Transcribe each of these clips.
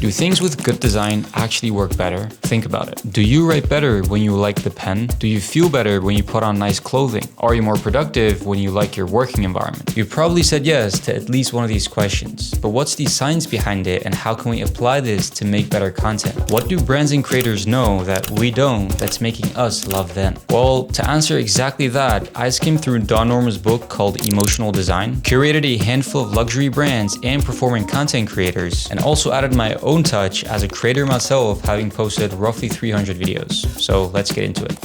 Do things with good design actually work better? Think about it. Do you write better when you like the pen? Do you feel better when you put on nice clothing? Are you more productive when you like your working environment? You probably said yes to at least one of these questions, but what's the science behind it and how can we apply this to make better content? What do brands and creators know that we don't that's making us love them? Well, to answer exactly that, I skimmed through Don Norman's book called Emotional Design, curated a handful of luxury brands and performing content creators, and also added my own touch as a creator myself, having posted roughly 300 videos. So let's get into it.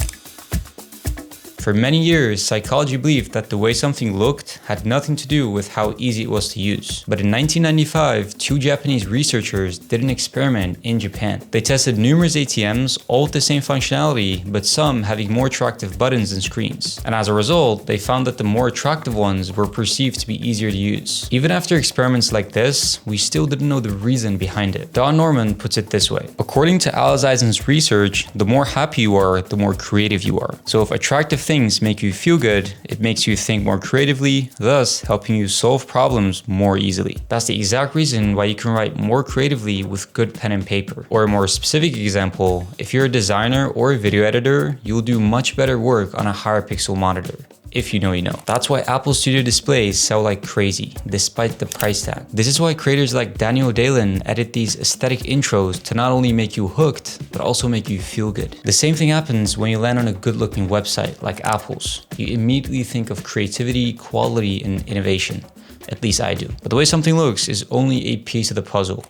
For many years, psychology believed that the way something looked had nothing to do with how easy it was to use. But in 1995, two Japanese researchers did an experiment in Japan. They tested numerous ATMs, all with the same functionality, but some having more attractive buttons and screens. And as a result, they found that the more attractive ones were perceived to be easier to use. Even after experiments like this, we still didn't know the reason behind it. Don Norman puts it this way. According to Alice Eisen's research, the more happy you are, the more creative you are. So if attractive things make you feel good, it makes you think more creatively, thus helping you solve problems more easily. That's the exact reason why you can write more creatively with good pen and paper. Or a more specific example, if you're a designer or a video editor, you'll do much better work on a higher pixel monitor. If you know, you know. That's why Apple Studio displays sell like crazy, despite the price tag. This is why creators like Daniel Dalen edit these aesthetic intros to not only make you hooked, but also make you feel good. The same thing happens when you land on a good looking website like Apple's. You immediately think of creativity, quality, and innovation. At least I do. But the way something looks is only a piece of the puzzle.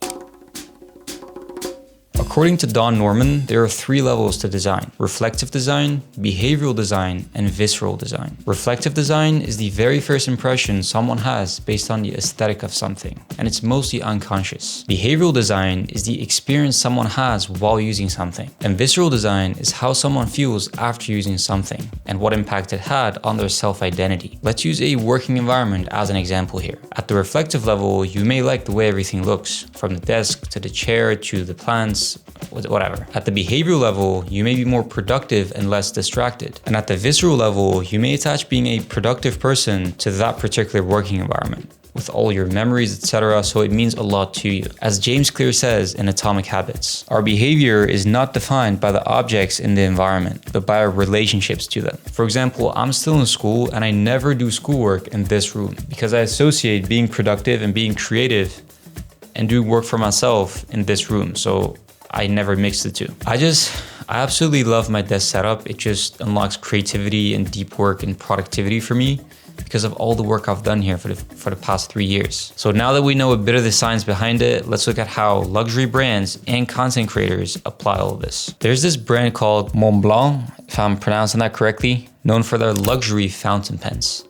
According to Don Norman, there are three levels to design: reflective design, behavioral design, and visceral design. Reflective design is the very first impression someone has based on the aesthetic of something, and it's mostly unconscious. Behavioral design is the experience someone has while using something. And visceral design is how someone feels after using something, and what impact it had on their self-identity. Let's use a working environment as an example here. At the reflective level, you may like the way everything looks, from the desk to the chair to the plants, whatever. At the behavioral level, you may be more productive and less distracted. And at the visceral level, you may attach being a productive person to that particular working environment, with all your memories, etc., so it means a lot to you. As James Clear says in Atomic Habits, our behavior is not defined by the objects in the environment, but by our relationships to them. For example, I'm still in school and I never do schoolwork in this room because I associate being productive and being creative and doing work for myself in this room, so I never mix the two. I absolutely love my desk setup. It just unlocks creativity and deep work and productivity for me because of all the work I've done here for the past 3 years. So now that we know a bit of the science behind it, let's look at how luxury brands and content creators apply all of this. There's this brand called Montblanc, if I'm pronouncing that correctly, known for their luxury fountain pens.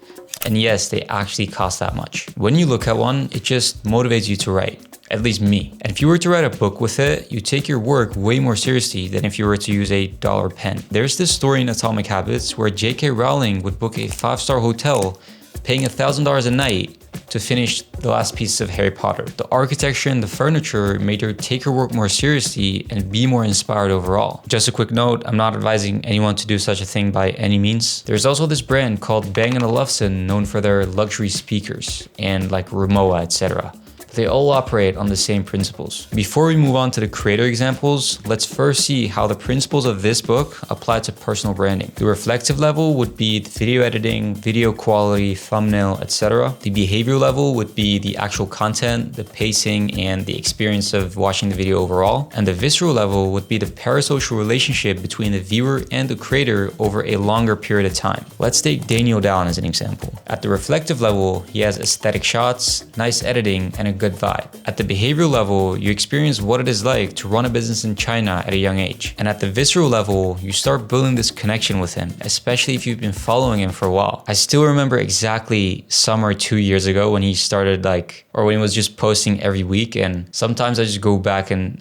And yes, they actually cost that much. When you look at one, it just motivates you to write. At least me. And if you were to write a book with it, you take your work way more seriously than if you were to use a dollar pen. There's this story in Atomic Habits where J.K. Rowling would book a 5-star hotel paying $1,000 a night to finish the last pieces of Harry Potter. The architecture and the furniture made her take her work more seriously and be more inspired overall. Just a quick note, I'm not advising anyone to do such a thing by any means. There's also this brand called Bang & Olufsen, known for their luxury speakers and like Rimowa, etc. They all operate on the same principles. Before we move on to the creator examples, let's first see how the principles of this book apply to personal branding. The reflective level would be the video editing, video quality, thumbnail, etc. The behavioral level would be the actual content, the pacing, and the experience of watching the video overall. And the visceral level would be the parasocial relationship between the viewer and the creator over a longer period of time. Let's take Daniel Dalen as an example. At the reflective level, he has aesthetic shots, nice editing, and a good vibe. At the behavioral level, you experience what it is like to run a business in China at a young age. And at the visceral level, you start building this connection with him, especially if you've been following him for a while. I still remember exactly summer 2 years ago when he started when he was just posting every week, and sometimes I just go back and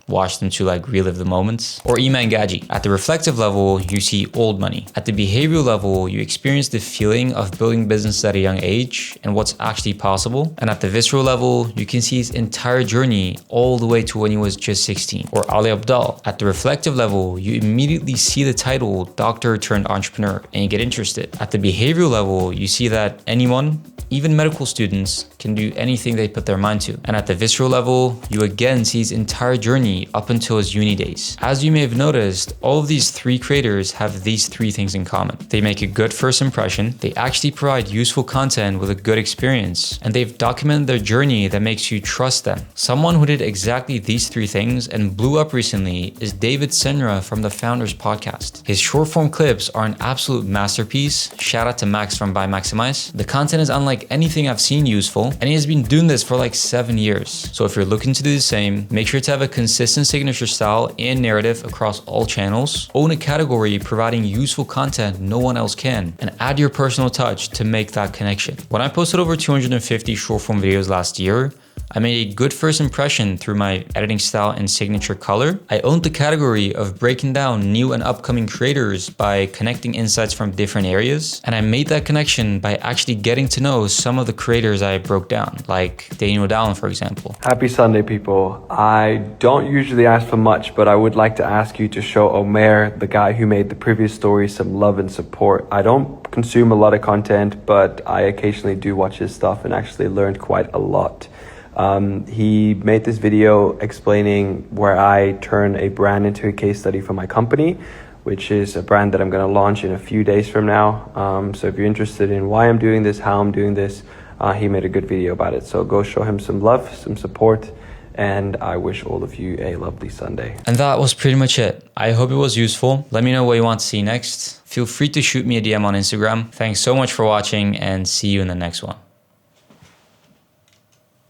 watch them to relive the moments. Or Iman Gaji. At the reflective level, you see old money. At the behavioral level, you experience the feeling of building business at a young age and what's actually possible. And at the visceral level, level, you can see his entire journey all the way to when he was just 16. Or Ali Abdaal. At the reflective level, you immediately see the title doctor turned entrepreneur and you get interested. At the behavioral level, you see that anyone, even medical students, can do anything they put their mind to. And at the visceral level, you again see his entire journey up until his uni days. As you may have noticed, all of these three creators have these three things in common. They make a good first impression, they actually provide useful content with a good experience, and they've documented their journey that makes you trust them. Someone who did exactly these three things and blew up recently is David Senra from the Founders Podcast. His short form clips are an absolute masterpiece. Shout out to Max from By Maximize. The content is unlike anything I've seen useful, and he has been doing this for like 7 years. So if you're looking to do the same, make sure to have a consistent signature style and narrative across all channels, own a category providing useful content no one else can, and add your personal touch to make that connection. When I posted over 250 short form videos last year, I made a good first impression through my editing style and signature color. I owned the category of breaking down new and upcoming creators by connecting insights from different areas. And I made that connection by actually getting to know some of the creators I broke down, like Daniel Dallin, for example. Happy Sunday, people. I don't usually ask for much, but I would like to ask you to show Omer, the guy who made the previous story, some love and support. I don't consume a lot of content, but I occasionally do watch his stuff and actually learned quite a lot. He made this video explaining where I turn a brand into a case study for my company, which is a brand that I'm going to launch in a few days from now. So if you're interested in why I'm doing this, how I'm doing this, he made a good video about it. So go show him some love, some support, and I wish all of you a lovely Sunday. And that was pretty much it. I hope it was useful. Let me know what you want to see next. Feel free to shoot me a DM on Instagram. Thanks so much for watching and see you in the next one.